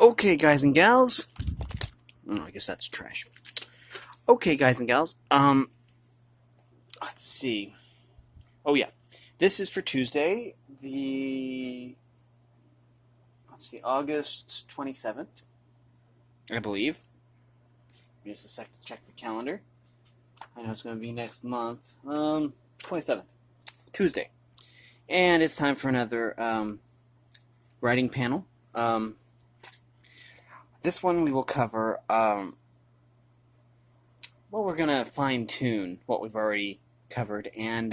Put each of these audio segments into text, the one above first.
Okay, guys and gals. Oh, I guess that's trash. Okay, guys and gals. Let's see. Oh yeah, this is for Tuesday, August 27th, I believe. Just a sec to check the calendar. I know it's going to be next month. 27th, Tuesday, and it's time for another writing panel. This one we will cover. Well, we're gonna fine tune what we've already covered and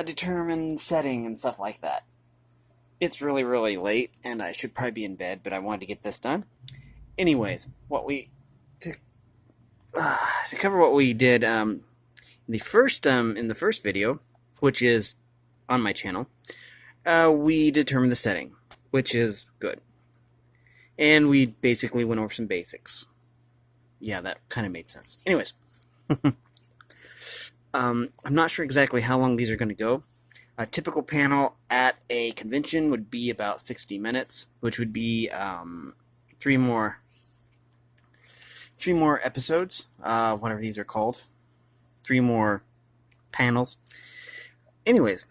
determine setting and stuff like that. It's really, really late, and I should probably be in bed, but I wanted to get this done. Anyways, to cover what we did in the first video, which is on my channel, we determined the setting, which is good, and we basically went over some basics. Yeah, that kind of made sense. Anyways, I'm not sure exactly how long these are going to go. A typical panel at a convention would be about 60 minutes, which would be three more episodes, whatever these are called. 3 more panels. Anyways,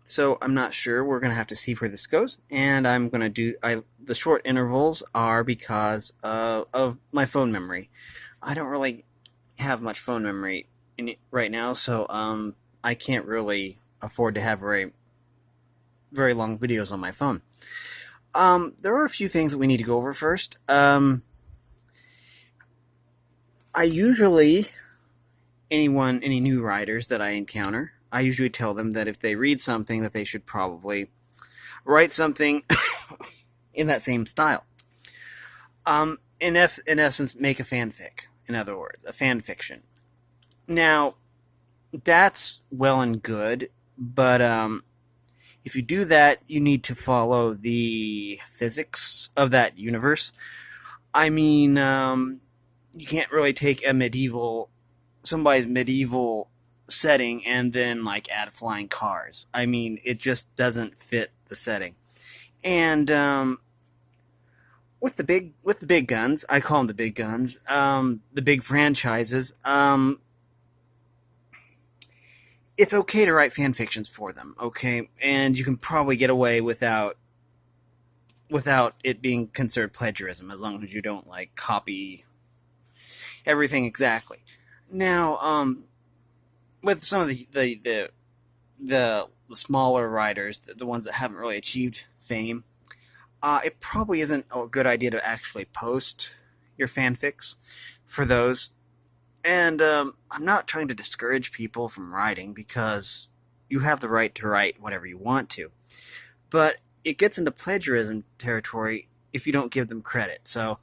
so I'm not sure. We're going to have to see where this goes, and I'm going to do... the short intervals are because of my phone memory. I don't really have much phone memory right now, so I can't really afford to have very long videos on my phone. There are a few things that we need to go over first. I usually, any new writers that I encounter, I usually tell them that if they read something, that they should probably write something in that same style. In essence, make a fanfic. In other words, a fan fiction. Now, that's well and good, but if you do that, you need to follow the physics of that universe. I mean, you can't really take somebody's medieval setting and then add flying cars. I mean, it just doesn't fit the setting. And with the big guns, I call them the big guns, the big franchises, it's okay to write fan fictions for them, okay? And you can probably get away without it being considered plagiarism, as long as you don't copy everything exactly. Now, with some of the smaller writers, the ones that haven't really achieved fame, it probably isn't a good idea to actually post your fanfics for those. And I'm not trying to discourage people from writing, because you have the right to write whatever you want to. But it gets into plagiarism territory if you don't give them credit. So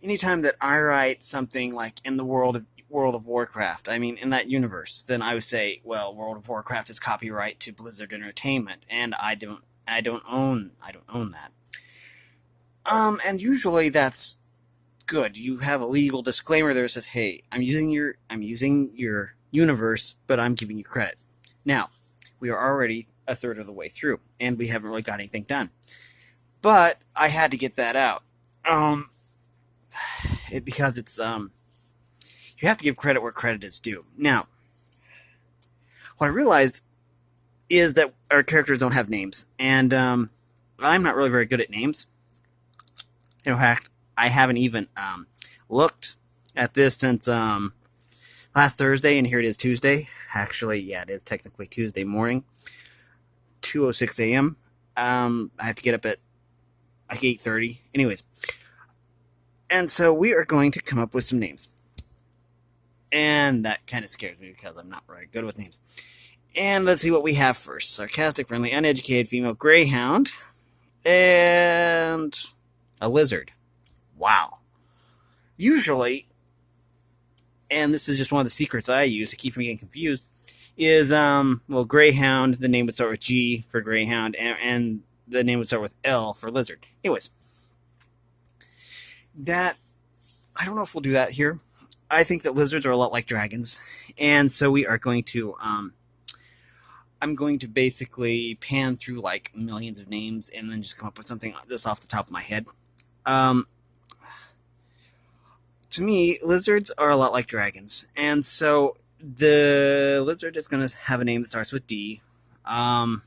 anytime that I write something in the World of Warcraft, I mean in that universe, then I would say, well, World of Warcraft is copyright to Blizzard Entertainment, and I don't own that. And usually that's good. You have a legal disclaimer there that says, hey, I'm using your universe, but I'm giving you credit. Now, we are already a third of the way through, and we haven't really got anything done. But I had to get that out. Because it's you have to give credit where credit is due. Now, what I realized is that our characters don't have names, and I'm not really very good at names. In fact, I haven't even looked at this since last Thursday, and here it is Tuesday. Actually, yeah, it is technically Tuesday morning, 2:06 a.m. I have to get up at 8:30. Anyways, and so we are going to come up with some names. And that kind of scares me, because I'm not very good with names. And let's see what we have first. Sarcastic, friendly, uneducated female greyhound. And a lizard. Wow. Usually, and this is just one of the secrets I use to keep from getting confused, is, greyhound, the name would start with G for greyhound, and the name would start with L for lizard. Anyways, I don't know if we'll do that here. I think that lizards are a lot like dragons, and so we are going to I'm going to basically pan through like millions of names and then just come up with something just off the top of my head. Um, to me, lizards are a lot like dragons, and so the lizard is going to have a name that starts with D. Um,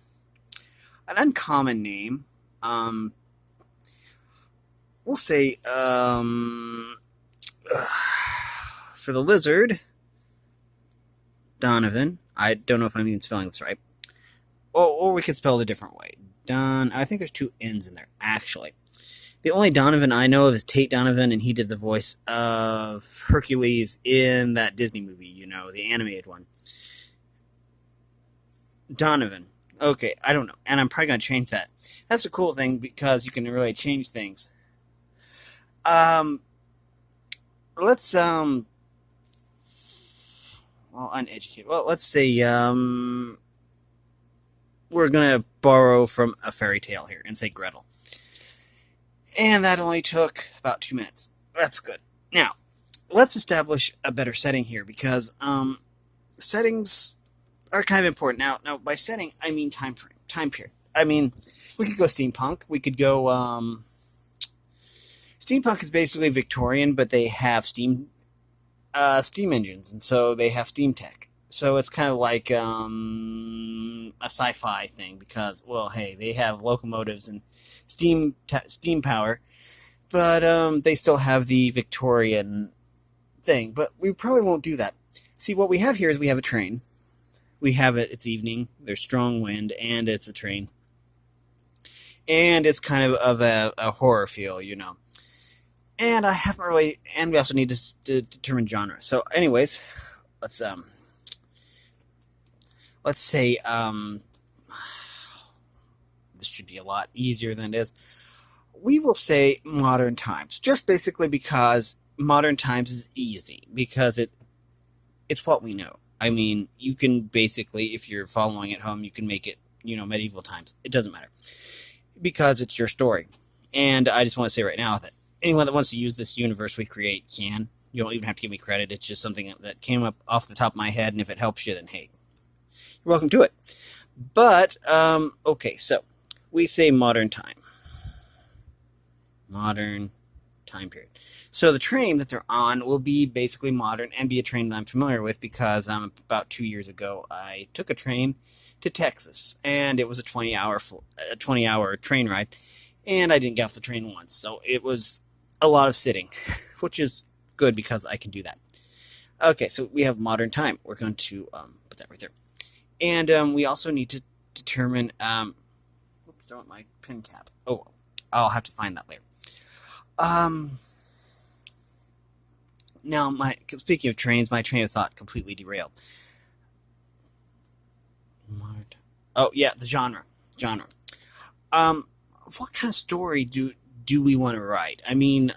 an uncommon name. Um, we'll say for the lizard, Donovan. I don't know if I'm even spelling this right. Or we could spell it a different way. I think there's two N's in there, actually. The only Donovan I know of is Tate Donovan, and he did the voice of Hercules in that Disney movie, the animated one. Donovan. Okay, I don't know. And I'm probably going to change that. That's a cool thing because you can really change things. Um, let's, well, uneducated. Well, let's say, we're going to borrow from a fairy tale here and say Gretel. And that only took about 2 minutes. That's good. Now, let's establish a better setting here because settings are kind of important. Now by setting, I mean time period. I mean, we could go steampunk. We could go. Steampunk is basically Victorian, but they have steam engines, and so they have steam tech. So it's kind of like a sci-fi thing because, well, hey, they have locomotives and steam power, but they still have the Victorian thing. But we probably won't do that. See, what we have here is we have a train. We have it. It's evening. There's strong wind, and it's a train, and it's kind of a horror feel, And I haven't really, and we also need to determine genre. So, anyways, let's say this should be a lot easier than it is. We will say modern times, just basically because modern times is easy because it's what we know. I mean, you can basically, if you're following at home, you can make it, medieval times. It doesn't matter because it's your story. And I just want to say right now that anyone that wants to use this universe we create can. You don't even have to give me credit. It's just something that came up off the top of my head, and if it helps you, then hey, you're welcome to it. But, okay, so we say modern time. Modern time period. So the train that they're on will be basically modern and be a train that I'm familiar with because about 2 years ago I took a train to Texas, and it was a 20-hour train ride, and I didn't get off the train once. So it was a lot of sitting, which is good because I can do that. Okay, so we have modern time. We're going to put that right there. And we also need to determine, oops, I want my pen cap. Oh, I'll have to find that later. Now, speaking of trains, my train of thought completely derailed. Oh, yeah, the genre. What kind of story do we want to write? I mean,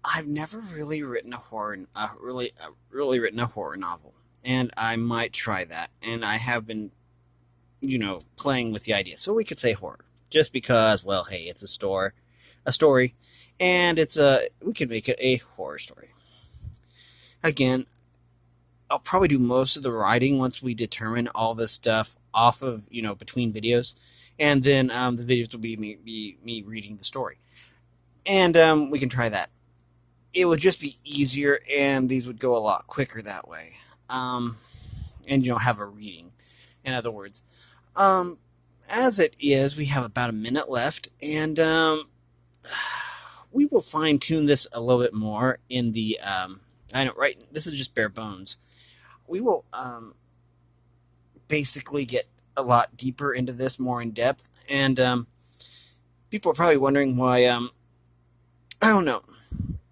I've never really written really written a horror novel, and I might try that. And I have been, playing with the idea. So we could say horror, just because, well, hey, it's a story, and we could make it a horror story. Again, I'll probably do most of the writing once we determine all this stuff off of, between videos, and then the videos will be me reading the story, and we can try that. It would just be easier, and these would go a lot quicker that way. And have a reading. In other words, as it is, we have about a minute left, and we will fine tune this a little bit more in the. I know, right? This is just bare bones. We will basically get a lot deeper into this, more in depth, and people are probably wondering why. I don't know.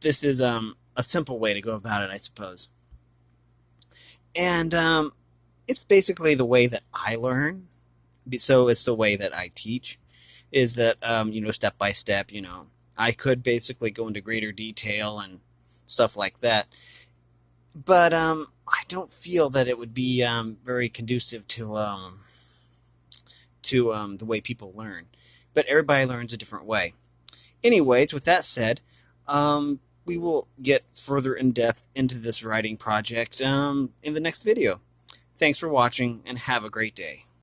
This is a simple way to go about it, I suppose. And it's basically the way that I learn. So it's the way that I teach. Is that, step by step, I could basically go into greater detail and stuff like that. But I don't feel that it would be very conducive to the way people learn. But everybody learns a different way. Anyways, with that said, we will get further in depth into this writing project in the next video. Thanks for watching, and have a great day.